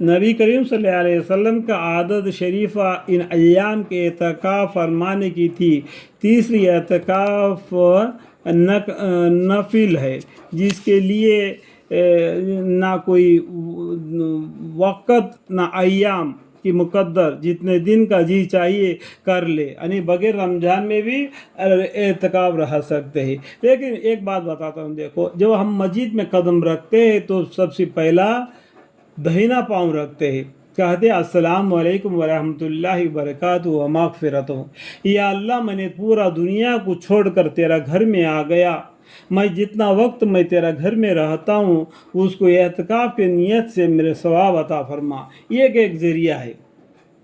नबी करीम सल्लल्लाहु अलैहि वसल्लम का आदत शरीफा इन अय्याम के एतकाफ़ फरमाने की थी। तीसरी एतकाफ़ नफिल है, जिसके लिए ना कोई वक़्त ना अय्याम कि मुकद्दर जितने दिन का जी चाहिए कर ले, यानी बगैर रमज़ान में भी एतकाफ़ रह सकते हैं। लेकिन एक बात बताता हूँ, देखो जब हम मस्जिद में कदम रखते हैं तो सबसे पहला दहिना पाँव रखते हैं, कहते हैं अस्सलाम वालेकुम वरहमतुल्लाहि वबरकातुहू व मग़फ़िरतुहू। या अल्लाह, मैंने पूरा दुनिया को छोड़कर तेरा घर में आ गया, मैं जितना वक्त मैं तेरा घर में रहता हूँ उसको एतकाफ़ की नीयत से मेरे सवाब अता फरमा। ये एक ज़रिया है।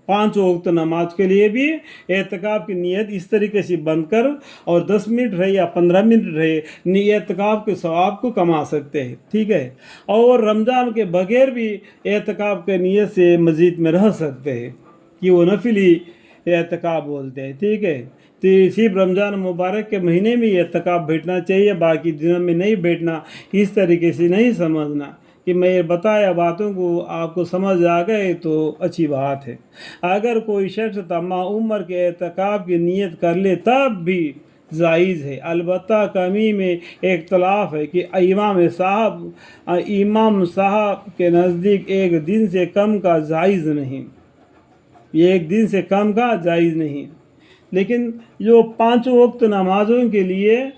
5 वक्त नमाज के लिए भी एतकाफ़ की नीयत इस तरीके से बंद कर और 10 मिनट रहे या 15 मिनट रहे एतकाफ़ के सवाब को कमा सकते हैं, ठीक है। और रमज़ान के बगैर भी एतकाफ़ के नीयत से मस्जिद में रह सकते हैं, कि वो नफिली एतकाफ़ बोलते हैं, ठीक है। तो सिर्फ रमज़ान मुबारक के महीने में एतकाफ़ बैठना चाहिए, बाकी दिनों में नहीं बैठना। इस तरीके से नहीं समझना कि मैं बताया बातों को आपको समझ आ गए तो अच्छी बात है। अगर कोई शख्स तमाम उम्र के एतकाफ़ की नीयत कर ले तब भी जायज़ है। अलबत्ता कमी में इख्तलाफ है कि इमाम साहब के नज़दीक एक दिन से कम का जायज़ नहीं, एक दिन से कम का जायज़ नहीं। लेकिन जो 5 वक्त नमाज़ों के लिए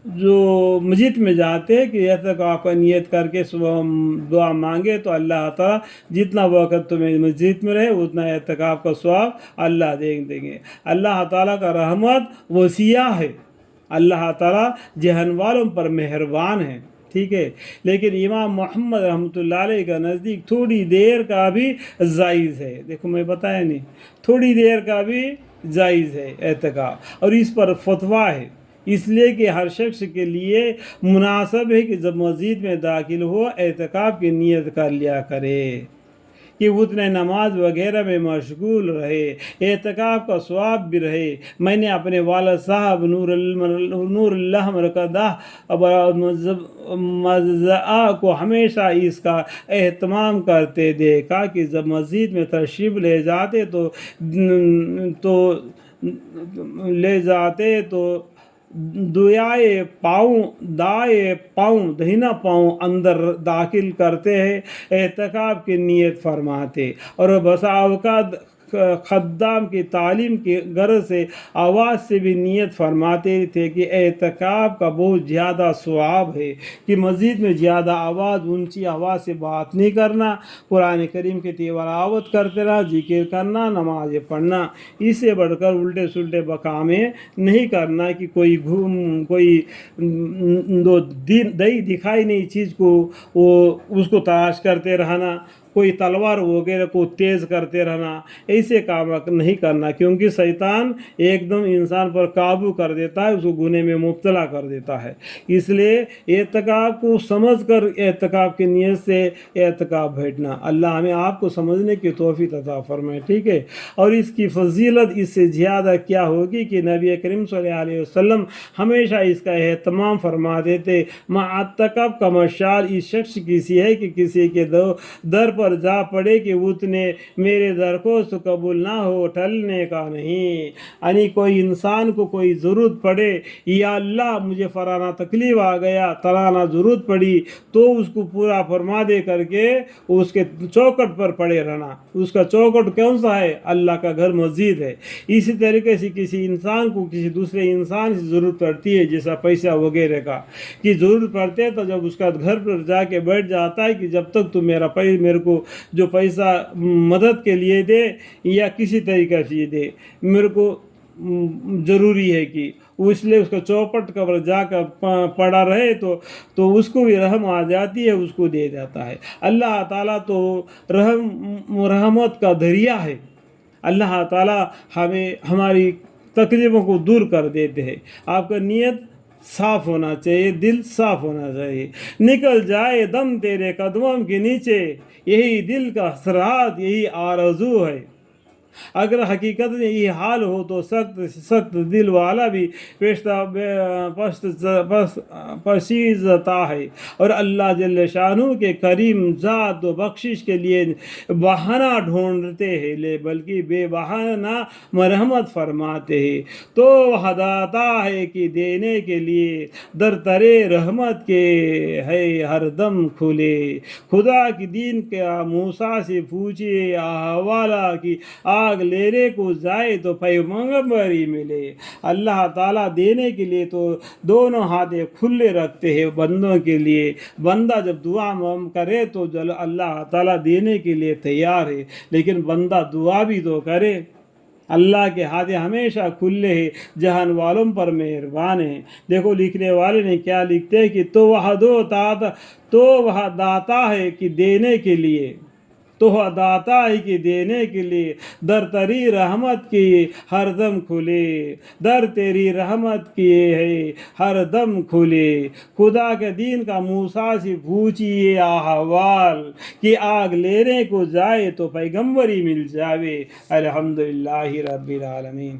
जो मस्जिद में जाते हैं कि एतकाफ़ का नियत करके सुबह दुआ मांगे तो अल्लाह ताला जितना वक़्त तुम्हें मस्जिद में रहे उतना एतकाफ़ का सवाब अल्लाह दे देंगे। अल्लाह ताला का रहमत वसिया है, अल्लाह ताला जहन वालों पर मेहरबान है, ठीक है। लेकिन इमाम मोहम्मद रहमतुल्लाह अलैह का नज़दीक थोड़ी देर का भी जायज़ है। देखो मैं बताया नहीं, थोड़ी देर का भी जायज़ है एतकाफ़, और इस पर फतवा है, इसलिए कि हर शख्स के लिए मुनासिब है कि जब मस्जिद में दाखिल हो एतकाफ़ की नीयत कर लिया करे, कि उतने नमाज वगैरह में मशगूल रहे, एतकाफ़ का सवाब भी रहे। मैंने अपने वालिद साहब नूरुल्लाह मरकज़ा को हमेशा इसका एहतमाम करते देखा कि जब मस्जिद में तशरीफ़ ले जाते तो दाएं पाँव दहिना पाँव अंदर दाखिल करते हैं, एतकाफ़ की नीयत फरमाते, और बसा औक़ात खद्दाम की तालीम की गरज से आवाज़ से भी नियत फरमाते थे कि एतकाफ़ का बहुत ज़्यादा सवाब है, कि मस्जिद में ज़्यादा आवाज़ ऊंची आवाज़ से बात नहीं करना, कुरान करीम की तिलावत करते रहा, जिक्र करना, नमाज़ पढ़ना, इससे बढ़कर उल्टे सुल्टे बकामे नहीं करना, कि कोई दही दिखाई नहीं चीज़ को वो उसको तलाश करते रहना, कोई तलवार वगैरह को तेज़ करते रहना, ऐसे काम नहीं करना, क्योंकि शैतान एकदम इंसान पर काबू कर देता है, उसको गुनाह में मुब्तला कर देता है। इसलिए एतकाफ़ को समझकर एतकाफ़ की नीयत से एतकाफ़ बैठना। अल्लाह हमें आपको समझने की तौफीक अता फरमाए, ठीक है। और इसकी फजीलत इससे ज़्यादा क्या होगी कि नबी करीम सल्लल्लाहु अलैहि वसल्लम हमेशा इसका एहतमाम फरमा देते। एतकाफ़ का मशाल इस शख्स की सी है कि किसी के दर पर जा पड़े कि उतने मेरे दरख्वास्त कबूल ना हो, टलने का नहीं। यानी कोई इंसान को कोई ज़रूरत पड़े, या अल्लाह मुझे फलाना तकलीफ़ आ गया, तलाना ज़रूरत पड़ी, तो उसको पूरा फरमा दे करके उसके चौकट पर पड़े रहना। उसका चौकट कौन सा है? अल्लाह का घर मस्जिद है। इसी तरीके से किसी इंसान को किसी दूसरे इंसान से ज़रूरत पड़ती है, जैसा पैसा वगैरह का की ज़रूरत पड़ती है, तो जब उसका घर पर जाके बैठ जाता है कि जब तक तू मेरे को जो पैसा मदद के लिए दे या किसी तरीके से दे, मेरे को ज़रूरी है कि इसलिए उसका चौपट का जाकर पड़ा रहे तो उसको भी रहम आ जाती है, उसको दे जाता है। अल्लाह ताला तो रहमत का दरिया है। अल्लाह ताला हमें हमारी तकलीफ़ों को दूर कर देते हैं। आपका नीयत साफ होना चाहिए, दिल साफ होना चाहिए। निकल जाए दम तेरे कदमों के नीचे, यही दिल का हसरात, यही आरज़ू है। اگر حقیقت میں یہ حال ہو تو سخت سخت دل والا بھی پسیزتا ہے، اور اللہ جل شانہ کے کریم ذات و بخشش کے لیے بہانہ ڈھونڈتے ہیں، بلکہ بے بہانہ مرحمت فرماتے ہیں۔ تو وہ داتا ہے کہ دینے کے لیے در ترے رحمت کے ہے ہر دم کھلے۔ خدا کی دین کا موسیٰ سے پوچھئے حوالہ کی آگ لینے کو جائے تو پیغمبری ملے۔ اللہ تعالیٰ دینے کے لیے تو دونوں ہاتھیں کھلے رکھتے ہیں بندوں کے لیے۔ بندہ جب دعا کرے تو اللہ تعالیٰ دینے کے لیے تیار ہے، لیکن بندہ دعا بھی تو کرے۔ اللہ کے ہاتھ ہمیشہ کھلے ہیں، جہان والوں پر مہربان ہیں۔ دیکھو لکھنے والے نے کیا لکھتے ہیں کہ تو وہ داتا ہے کہ دینے کے لیے، تو وہ داتا ہے کہ دینے کے لیے در تیری رحمت کی ہر دم کھلے، در تیری رحمت کی ہے ہر دم کھلے۔ خدا کے دین کا موسیٰ سے پوچھئے احوال کہ آگ لینے کو جائے تو پیغمبری مل جاوے۔ الحمدللہ رب العالمین۔